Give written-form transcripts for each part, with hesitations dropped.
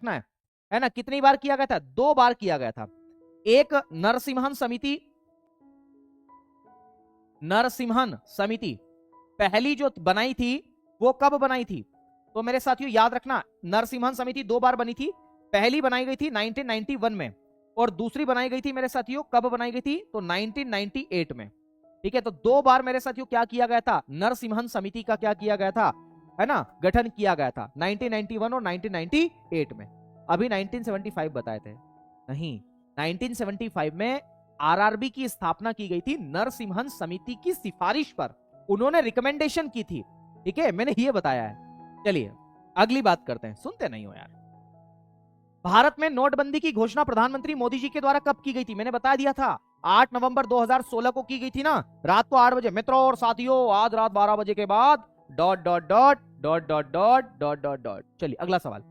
रखना है ना। कितनी बार किया गया था? 2 बार किया गया था। एक नरसिम्हन समिति पहली जो बनाई थी वो कब बनाई थी? तो मेरे साथियों याद रखना, नरसिम्हन समिति 2 बार बनी थी। पहली बनाई गई थी 1991 में और दूसरी बनाई गई थी मेरे साथियों, कब बनाई गई थी? तो 1998 में। ठीक है, तो 2 बार मेरे साथियों क्या किया गया था? नरसिम्हन समिति का क्या किया गया था, है ना, गठन किया गया था 1991 और 1998 में। अभी 1975 बताए थे, नहीं, 1975 में आरआरबी की स्थापना की गई थी नरसिम्हन समिति की सिफारिश पर, उन्होंने रिकमेंडेशन की थी। ठीक है, मैंने ये बताया है। चलिए अगली बात करते हैं, सुनते नहीं हो यार। भारत में नोटबंदी की घोषणा प्रधानमंत्री मोदी जी के द्वारा कब की गई थी? मैंने बता दिया था 8 नवंबर 2016 को की गई थी ना, रात को 8 बजे। मित्रों और साथियों, आज रात 12 बजे के बाद ... चलिए अगला सवाल,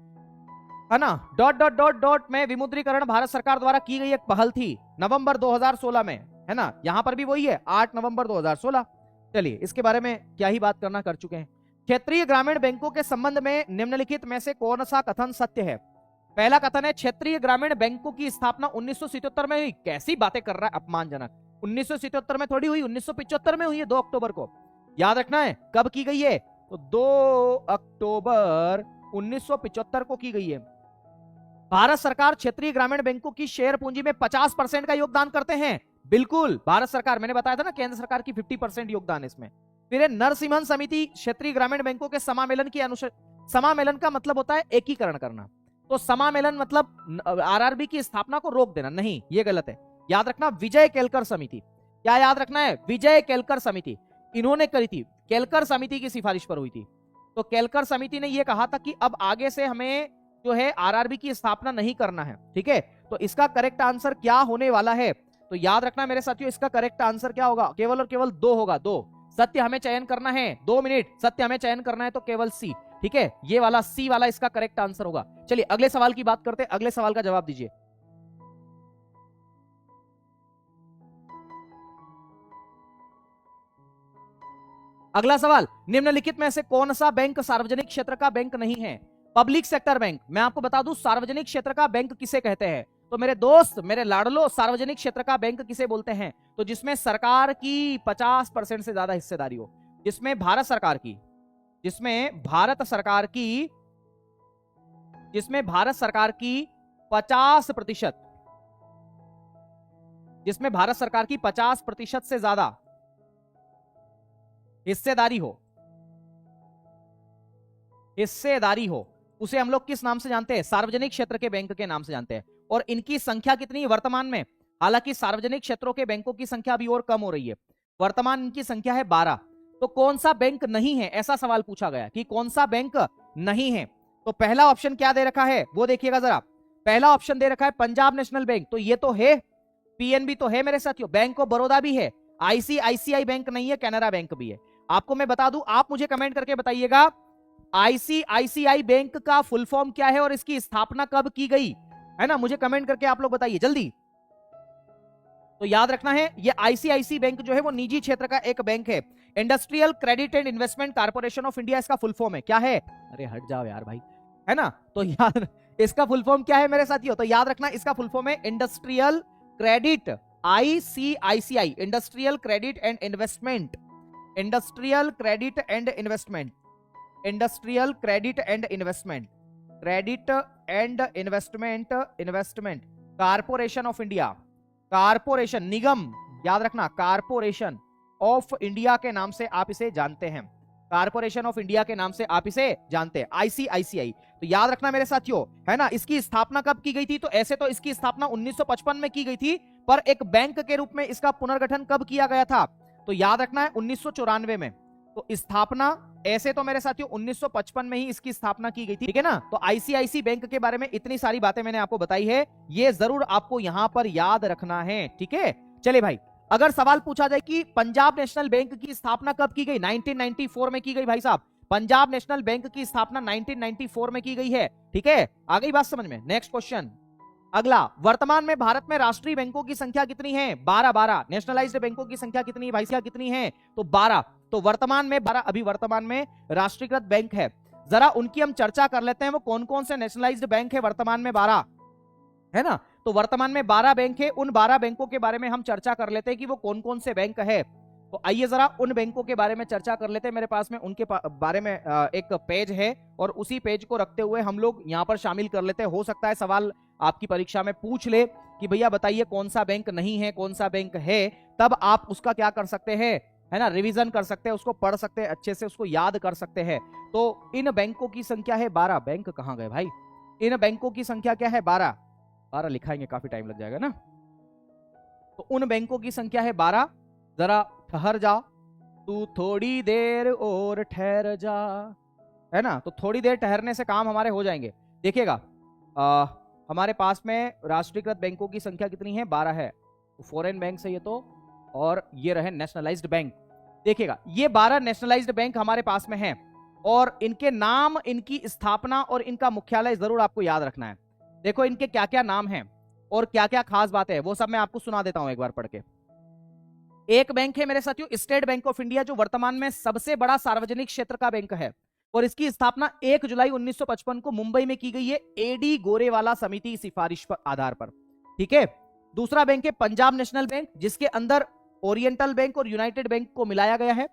है ना, ... में विमुद्रीकरण भारत सरकार द्वारा की गई एक पहल थी नवंबर 2016 में, है ना, यहां पर भी वही है 8 नवंबर 2016। चलिए इसके बारे में क्या ही बात करना कर चुके हैं। क्षेत्रीय ग्रामीण बैंकों के संबंध में निम्नलिखित में से कौन सा कथन सत्य है? पहला कथन है क्षेत्रीय ग्रामीण बैंकों की स्थापना 1977 में हुई। कैसी बातें कर रहा है, अपमानजनक। 1977 में थोड़ी हुई, 1975 में हुई है, 2 अक्टूबर को। याद रखना है कब की गई है, तो 2 अक्टूबर 1975 को की गई है। भारत सरकार क्षेत्रीय ग्रामीण बैंकों की शेयर पूंजी में 50% का योगदान करते हैं। बिल्कुल, भारत सरकार, मैंने बताया था ना, केंद्र सरकार की 50% योगदान इसमें। फिर नरसिम्हन समिति क्षेत्रीय ग्रामीण बैंकों के समामेलन की समामेलन का मतलब होता है एकीकरण करना, तो समामेलन मतलब आरआरबी की स्थापना को रोक देना, नहीं, ये गलत है। याद रखना विजय केलकर समिति, क्या याद रखना है? विजय केलकर समिति, इन्होंने करी थी, केलकर समिति की सिफारिश पर हुई थी। तो केलकर समिति ने यह कहा था कि अब आगे से हमें जो है आरआरबी की स्थापना नहीं करना है। ठीक है, तो इसका करेक्ट आंसर क्या होने वाला है? तो याद रखना मेरे साथियों, इसका करेक्ट आंसर क्या होगा? केवल और केवल 2 होगा, 2। सत्य हमें चयन करना है, 2 मिनट, सत्य हमें चयन करना है, तो केवल सी। ठीक है, ये वाला सी वाला इसका करेक्ट आंसर होगा। चलिए अगले सवाल की बात करते हैं, अगले सवाल का जवाब दीजिए। अगला सवाल, निम्नलिखित में से कौन सा बैंक सार्वजनिक क्षेत्र का बैंक नहीं है? Public sector bank. मैं आपको बता दूं सार्वजनिक क्षेत्र का बैंक किसे कहते हैं, तो मेरे दोस्त, मेरे लाडलो, सार्वजनिक क्षेत्र का बैंक किसे बोलते हैं? तो जिसमें सरकार की 50% से ज्यादा हिस्सेदारी हो, जिसमें भारत सरकार की 50%, जिसमें भारत सरकार की 50% से ज्यादा हिस्सेदारी हो, उसे हम लोग किस नाम से जानते हैं? सार्वजनिक क्षेत्र के बैंक के नाम से जानते हैं। और इनकी संख्या कितनी है वर्तमान में? हालांकि सार्वजनिक क्षेत्रों के बैंकों की संख्या अभी और कम हो रही है, वर्तमान इनकी संख्या है 12। तो कौन सा बैंक नहीं है, ऐसा सवाल पूछा गया कि कौन सा बैंक नहीं है। तो पहला ऑप्शन क्या दे रखा है वो देखिएगा जरा। पहला ऑप्शन दे रखा है पंजाब नेशनल बैंक, तो ये तो है, पीएनबी तो है मेरे साथियों, बैंक ऑफ बड़ौदा भी है, आईसीआईसीआई बैंक नहीं है, कैनरा बैंक भी है। आपको मैं बता दूं, आप मुझे कमेंट करके बताइएगा आईसीआईसीआई बैंक का फुल फॉर्म क्या है और इसकी स्थापना कब की गई, है ना, मुझे कमेंट करके आप लोग बताइए जल्दी। तो याद रखना है, ये आईसीआईसी बैंक जो है वो निजी क्षेत्र का एक बैंक है, industrial credit and investment corporation of India इसका फुल फॉर्म है। क्या है? अरे हट जाओ यार भाई, है ना। तो याद, इसका फुल फॉर्म क्या है मेरे साथियों? तो याद रखना इसका फुल फॉर्म है industrial credit, ICICI, industrial credit and investment, industrial credit and investment, industrial credit and investment, credit and investment, investment corporation of India, corporation, निगम, याद रखना कारपोरेशन ऑफ इंडिया के नाम से आप इसे जानते हैं, कारपोरेशन ऑफ इंडिया के नाम से आप इसे जानते हैं, आईसीआईसीआई। तो याद रखना मेरे साथियों, है ना, इसकी स्थापना कब की गई थी? तो ऐसे तो इसकी स्थापना 1955 में की गई थी, पर एक बैंक के रूप में इसका पुनर्गठन कब किया गया था? तो याद रखना है 1994 में। तो स्थापना ऐसे तो मेरे साथियों 1955 में ही इसकी स्थापना की गई थी, ठीक है ना। तो आईसीआईसी बैंक के बारे में इतनी सारी बातें मैंने आपको बताई है, ये जरूर आपको यहां पर याद रखना है, ठीक है। चलिए भाई, अगर सवाल पूछा जाए कि पंजाब नेशनल बैंक की स्थापना कब की गई? 1994 में की गई भाई साहब, पंजाब नेशनल बैंक की स्थापना 1994 में की गई है, ठीक है। आ गई बात समझ में? नेक्स्ट क्वेश्चन, अगला, वर्तमान में भारत में राष्ट्रीय बैंकों की संख्या कितनी है? 12। नेशनलाइज्ड बैंकों की संख्या कितनी है भाई साहब? कितनी है? तो 12। तो वर्तमान में 12 अभी वर्तमान में राष्ट्रीयकृत बैंक है। जरा उनकी हम चर्चा कर लेते हैं। वो कौन कौन से नेशनलाइज्ड बैंक है वर्तमान में? 12 है ना। तो वर्तमान में 12 बैंक है। उन 12 बैंकों के बारे में हम चर्चा कर लेते हैं कि वो कौन कौन से बैंक है। तो आइए जरा उन बैंकों के बारे में चर्चा कर लेते हैं। मेरे पास में उनके बारे में एक पेज है और उसी पेज को रखते हुए हम लोग यहां पर शामिल कर लेते हैं। हो सकता है सवाल आपकी परीक्षा में पूछ ले कि भैया बताइए कौन सा बैंक नहीं है, कौन सा बैंक है। तब आप उसका क्या कर सकते हैं, है ना, रिवीजन कर सकते हैं, उसको पढ़ सकते हैं, अच्छे से उसको याद कर सकते हैं। तो इन बैंकों की संख्या है 12। बैंक कहां गए भाई? इन बैंकों की संख्या क्या है? 12। 12 लिखाएंगे, काफी टाइम लग जाएगा ना। तो उन बैंकों की संख्या है 12। जरा ठहर जा तू थोड़ी देर और ठहर जा, है ना। तो थोड़ी देर ठहरने से काम हमारे हो जाएंगे। देखिएगा हमारे पास में राष्ट्रीयकृत बैंकों की संख्या कितनी है? 12 है। तो फॉरेन बैंक से ये तो, और ये रहे नेशनलाइज्ड बैंक। देखिएगा ये 12 नेशनलाइज्ड बैंक हमारे पास में हैं और इनके नाम, इनकी स्थापना और इनका मुख्यालय जरूर आपको याद रखना है। देखो इनके क्या क्या नाम हैं और क्या क्या खास बातें हैं, वो सब मैं आपको सुना देता हूं एक बार पढ़ के। एक बैंक है मेरे साथियों स्टेट बैंक ऑफ इंडिया, जो वर्तमान में सबसे बड़ा सार्वजनिक क्षेत्र का बैंक है और इसकी स्थापना 1 जुलाई 1955 को मुंबई में की गई है एडी गोरेवाला समिति सिफारिश पर आधार पर। ठीक है। दूसरा बैंक है पंजाब नेशनल बैंक, जिसके अंदर ओरिएंटल बैंक और यूनाइटेड बैंक को मिलाया गया है।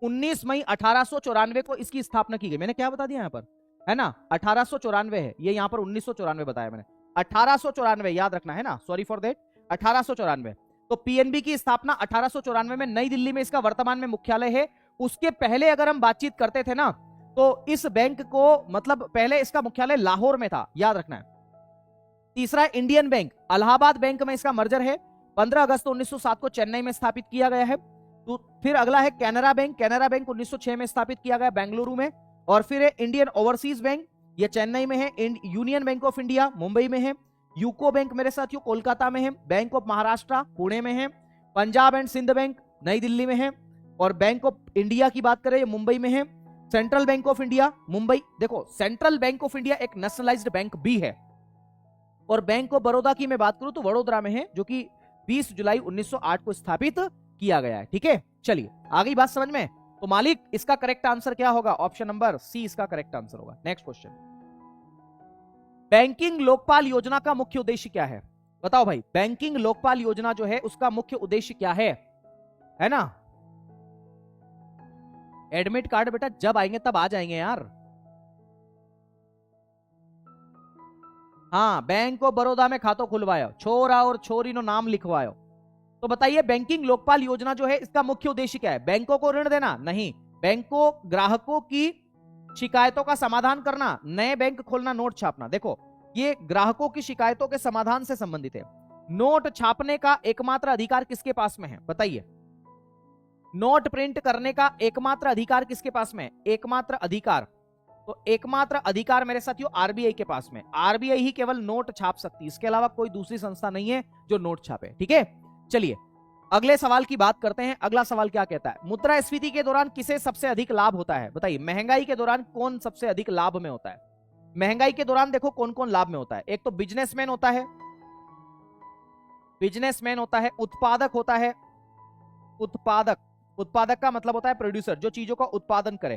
19 मई 1894 को इसकी स्थापना की गई। मैंने क्या बता दिया यहां पर, है ना, 1894 है, ये यहां पर 1994 बताया मैंने। 1894 याद रखना है ना, सॉरी फॉर दैट, 1894। तो पीएनबी की स्थापना 1894 में नई दिल्ली में इसका वर्तमान में मुख्यालय है। उसके पहले अगर हम बातचीत करते थे ना, तो इस बैंक को मतलब पहले इसका मुख्यालय लाहौर में था, याद रखना है। तीसरा इंडियन बैंक, इलाहाबाद बैंक में इसका मर्जर है। 15 अगस्त 1907 को चेन्नई में स्थापित किया गया है। तो फिर अगला है कैनरा बैंक। कैनरा बैंक 1906 में स्थापित किया गया बेंगलुरु में। और फिर है इंडियन ओवरसीज बैंक, ये चेन्नई में है। Union bank of India Mumbai में है। यूको बैंक मेरे साथियों कोलकाता में है। बैंक ऑफ महाराष्ट्र पुणे में है। पंजाब एंड सिंध बैंक नई दिल्ली में है। और बैंक ऑफ इंडिया की बात करें मुंबई में है। Central bank of India Mumbai. देखो सेंट्रल बैंक ऑफ इंडिया एक नेशनलाइज्ड बैंक भी है। और बैंक ऑफ बड़ौदा की मैं बात करूं तो वडोदरा में है, जो कि 20 जुलाई 1908 को स्थापित किया गया है। ठीक है, चलिए आगे बात समझ में। तो मालिक इसका करेक्ट आंसर क्या होगा? ऑप्शन नंबर सी इसका करेक्ट आंसर होगा। नेक्स्ट क्वेश्चन, बैंकिंग लोकपाल योजना का मुख्य उद्देश्य क्या है? बताओ भाई, बैंकिंग लोकपाल योजना जो है उसका मुख्य उद्देश्य क्या है ना। एडमिट कार्ड बेटा जब आएंगे तब आ जाएंगे यार। हाँ, बैंक ऑफ बड़ौदा में खातो खुलवायो, छोरा और छोरी नो नाम लिखवायो। तो बताइए बैंकिंग लोकपाल योजना जो है इसका मुख्य उद्देश्य क्या है? बैंकों को ऋण देना? नहीं। बैंकों ग्राहकों की शिकायतों का समाधान करना, नए बैंक खोलना, नोट छापना। देखो ये ग्राहकों की शिकायतों के समाधान से संबंधित है। नोट छापने का एकमात्र अधिकार किसके पास में है? बताइए। नोट प्रिंट करने का एकमात्र अधिकार किसके पास में? एकमात्र अधिकार, तो एकमात्र अधिकार मेरे साथियों आरबीआई के पास में। आरबीआई ही केवल नोट छाप सकती है, इसके अलावा कोई दूसरी संस्था नहीं है जो नोट छापे। ठीक है, चलिए अगले सवाल की बात करते हैं। अगला सवाल क्या कहता है? मुद्रास्फीति के दौरान किसे सबसे अधिक लाभ होता है? बताइए, महंगाई के दौरान कौन सबसे अधिक लाभ में होता है? महंगाई के दौरान देखो कौन कौन लाभ में होता है। एक तो बिजनेसमैन होता है, बिजनेसमैन होता है, उत्पादक होता है। उत्पादक, उत्पादक का मतलब होता है प्रोड्यूसर, जो चीजों का उत्पादन करे।